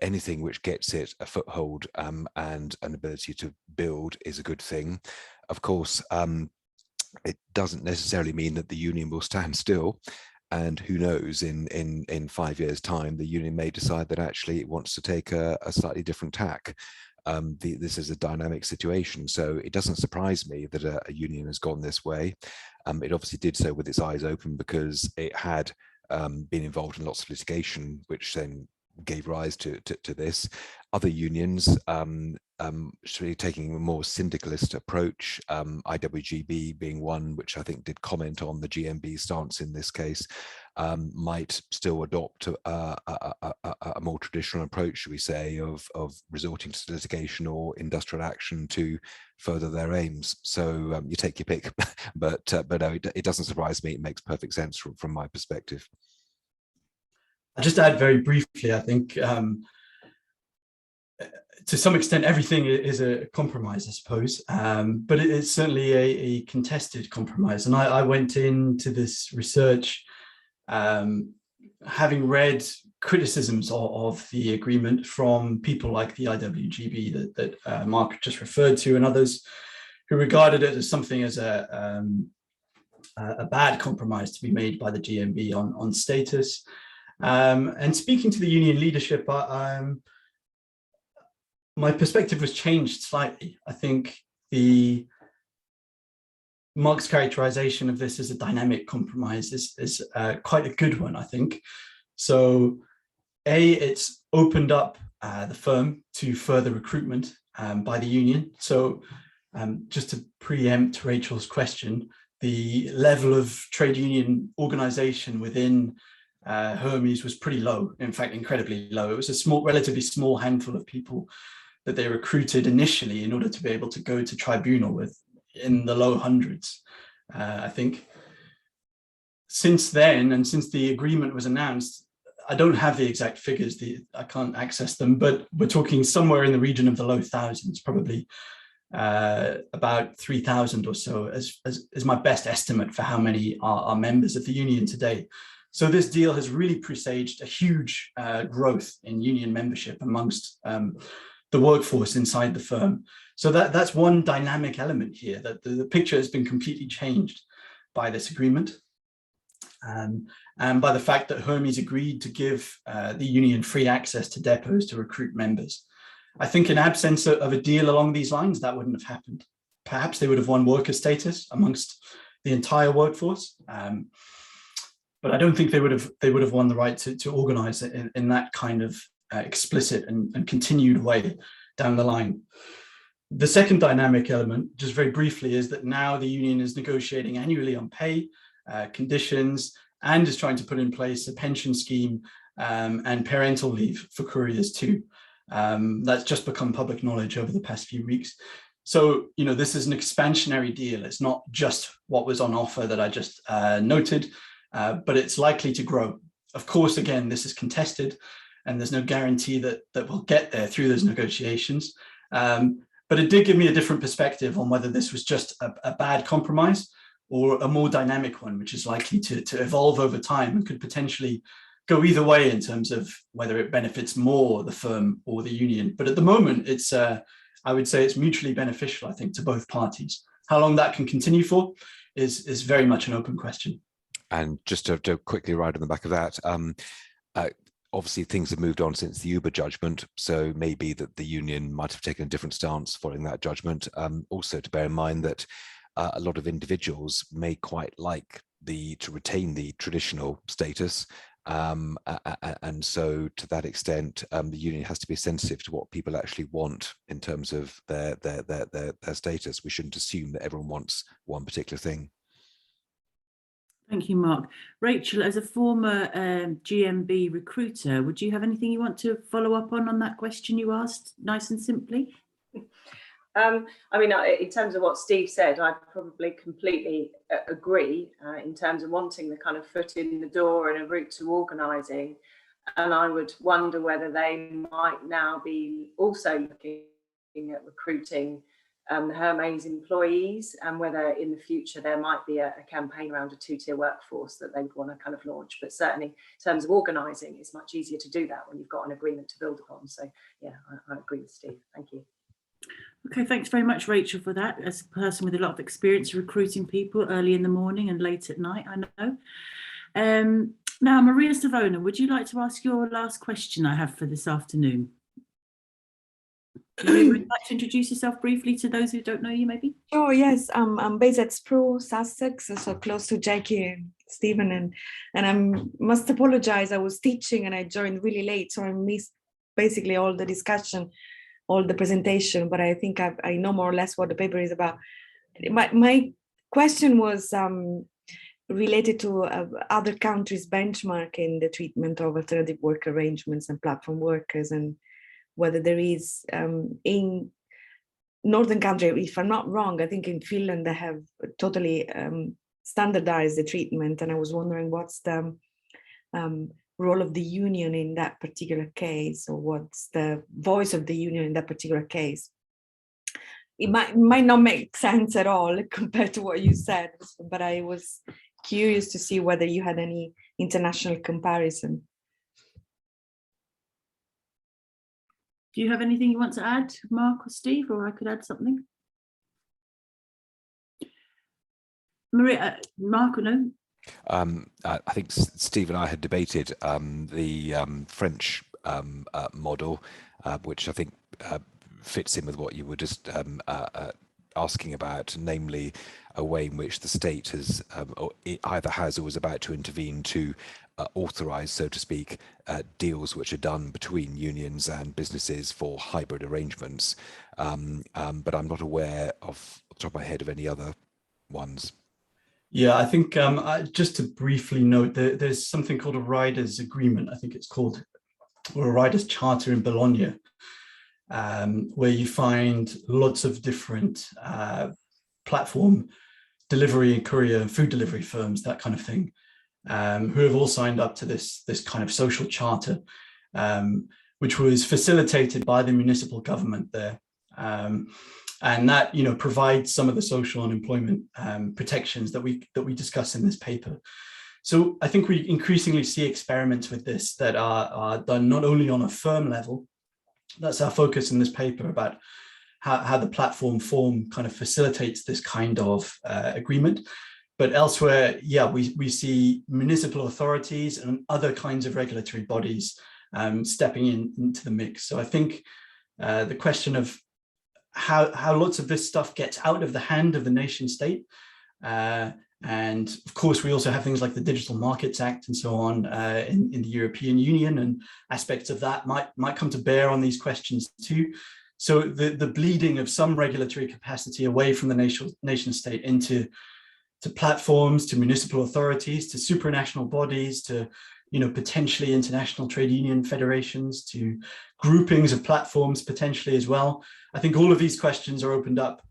anything which gets it a foothold and an ability to build is a good thing. Of course, it doesn't necessarily mean that the union will stand still. And who knows, in 5 years' time, the union may decide that actually it wants to take a slightly different tack. This is a dynamic situation, so it doesn't surprise me that a union has gone this way. It obviously did so with its eyes open because it had been involved in lots of litigation, which then gave rise to this. Other unions really taking a more syndicalist approach, IWGB being one which I think did comment on the GMB stance in this case, might still adopt a more traditional approach, should we say, of resorting to litigation or industrial action to further their aims. So you take your pick, but no, it doesn't surprise me. It makes perfect sense from my perspective. I'll just add very briefly, I think, to some extent, everything is a compromise, I suppose, but it's certainly a contested compromise. And I went into this research having read criticisms of the agreement from people like the IWGB that Mark just referred to, and others who regarded it as something as a bad compromise to be made by the GMB on status. And speaking to the union leadership, my perspective was changed slightly. I think Mark's characterization of this as a dynamic compromise is quite a good one, I think. So, it's opened up the firm to further recruitment by the union. So, just to preempt Rachel's question, the level of trade union organization within Hermes was pretty low, in fact, incredibly low. It was a relatively small handful of people that they recruited initially in order to be able to go to tribunal with, in the low hundreds. I think since then, and since the agreement was announced, I don't have the exact figures, I can't access them, but we're talking somewhere in the region of the low thousands, probably about 3,000 or so is my best estimate for how many are members of the union today. So this deal has really presaged a huge growth in union membership amongst the workforce inside the firm. So that's one dynamic element here, that the picture has been completely changed by this agreement. And by the fact that Hermes agreed to give the union free access to depots to recruit members. I think in absence of a deal along these lines, that wouldn't have happened. Perhaps they would have won worker status amongst the entire workforce. But I don't think they would have won the right to organize it in that kind of explicit and continued way down the line. The second dynamic element, just very briefly, is that now the union is negotiating annually on pay, conditions, and is trying to put in place a pension scheme and parental leave for couriers too. That's just become public knowledge over the past few weeks. So, this is an expansionary deal. It's not just what was on offer that I just noted, but it's likely to grow. Of course, again, this is contested, and there's no guarantee that we'll get there through those negotiations. But it did give me a different perspective on whether this was just a bad compromise or a more dynamic one, which is likely to evolve over time and could potentially go either way in terms of whether it benefits more the firm or the union. But at the moment, it's I would say it's mutually beneficial, I think, to both parties. How long that can continue for is very much an open question. And just to quickly ride on the back of that, obviously things have moved on since the Uber judgment, so maybe that the union might have taken a different stance following that judgment. Also to bear in mind that a lot of individuals may quite like to retain the traditional status, and so to that extent, the union has to be sensitive to what people actually want in terms of their status. We shouldn't assume that everyone wants one particular thing. Thank you, Mark. Rachel, as a former GMB recruiter, would you have anything you want to follow up on that question you asked, nice and simply? I mean, in terms of what Steve said, I probably completely agree in terms of wanting the kind of foot in the door and a route to organising. And I would wonder whether they might now be also looking at recruiting Hermes employees, and whether in the future there might be a campaign around a two-tier workforce that they would want to kind of launch. But certainly in terms of organising, it's much easier to do that when you've got an agreement to build upon. So yeah, I agree with Steve. Thank you. Okay, thanks very much, Rachel, for that. As a person with a lot of experience recruiting people early in the morning and late at night, I know. Now, Maria Savona, would you like to ask your last question I have for this afternoon? Maria, would you like to introduce yourself briefly to those who don't know you, maybe? Oh, yes. I'm based at Spruce, Sussex, so close to Jackie and Stephen. And I must apologize. I was teaching and I joined really late, so I missed basically all the discussion, all the presentation, but I think I know more or less what the paper is about. My question was related to other countries benchmarking the treatment of alternative work arrangements and platform workers, and whether there is in Northern country, if I'm not wrong, I think in Finland they have totally standardized the treatment, and I was wondering what's the role of the union in that particular case, or what's the voice of the union in that particular case. It might not make sense at all compared to what you said, but I was curious to see whether you had any international comparison. Do you have anything you want to add, Mark or Steve, or I could add something? Maria, Mark or no? I think Steve and I had debated the French model, which I think fits in with what you were just asking about, namely a way in which the state has either has or was about to intervene to authorize, so to speak, deals which are done between unions and businesses for hybrid arrangements. But I'm not aware off the top of my head of any other ones. Yeah, I think just to briefly note, there's something called a riders agreement, I think it's called, or a riders charter in Bologna, where you find lots of different platform delivery and courier and food delivery firms, that kind of thing, who have all signed up to this kind of social charter, which was facilitated by the municipal government there. And that, you know, provides some of the social and employment protections that we discuss in this paper. So I think we increasingly see experiments with this that are done not only on a firm level. That's our focus in this paper, about how the platform form kind of facilitates this kind of agreement. But elsewhere, yeah, we see municipal authorities and other kinds of regulatory bodies stepping into the mix. So I think the question of how lots of this stuff gets out of the hand of the nation state, and of course we also have things like the Digital Markets Act and so on in the European Union, and aspects of that might come to bear on these questions too. So the bleeding of some regulatory capacity away from the nation state into platforms, to municipal authorities, to supranational bodies, to, you know, potentially international trade union federations, to groupings of platforms potentially as well. I think all of these questions are opened up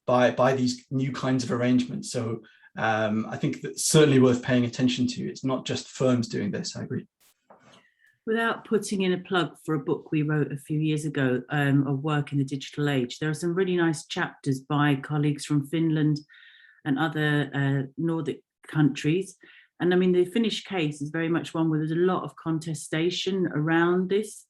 by these new kinds of arrangements. So I think that's certainly worth paying attention to. It's not just firms doing this, I agree. Without putting in a plug for a book we wrote a few years ago of work in the digital age, there are some really nice chapters by colleagues from Finland and other Nordic countries. And I mean, the Finnish case is very much one where there's a lot of contestation around this,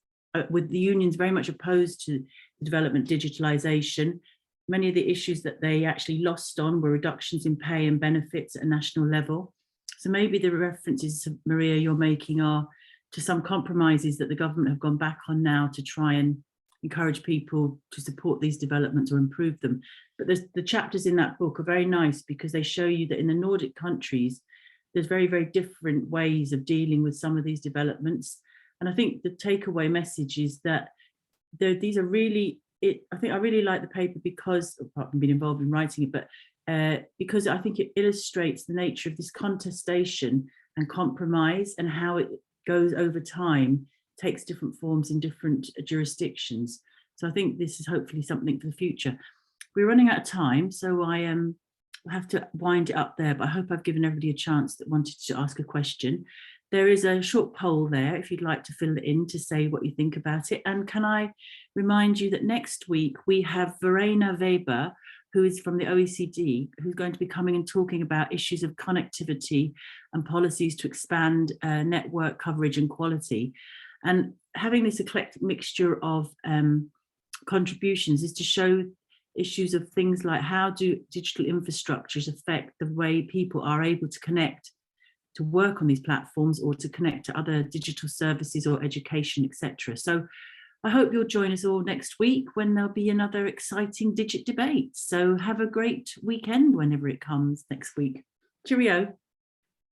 with the unions very much opposed to the development digitalization. Many of the issues that they actually lost on were reductions in pay and benefits at a national level. So maybe the references, Maria, you're making are to some compromises that the government have gone back on now to try and encourage people to support these developments or improve them. But the chapters in that book are very nice because they show you that in the Nordic countries, there's very, very different ways of dealing with some of these developments. And I think the takeaway message is that these are really, I think I really like the paper because, apart from being involved in writing it, but because I think it illustrates the nature of this contestation and compromise and how it goes over time, takes different forms in different jurisdictions. So I think this is hopefully something for the future. We're running out of time, so I have to wind it up there, but I hope I've given everybody a chance that wanted to ask a question. There is a short poll there if you'd like to fill it in to say what you think about it. And can I remind you that next week we have Verena Weber, who is from the OECD, who's going to be coming and talking about issues of connectivity and policies to expand network coverage and quality. And having this eclectic mixture of contributions is to show issues of things like how do digital infrastructures affect the way people are able to connect, to work on these platforms, or to connect to other digital services or education, etc. So I hope you'll join us all next week when there'll be another exciting Digit debate. So have a great weekend whenever it comes next week. Cheerio.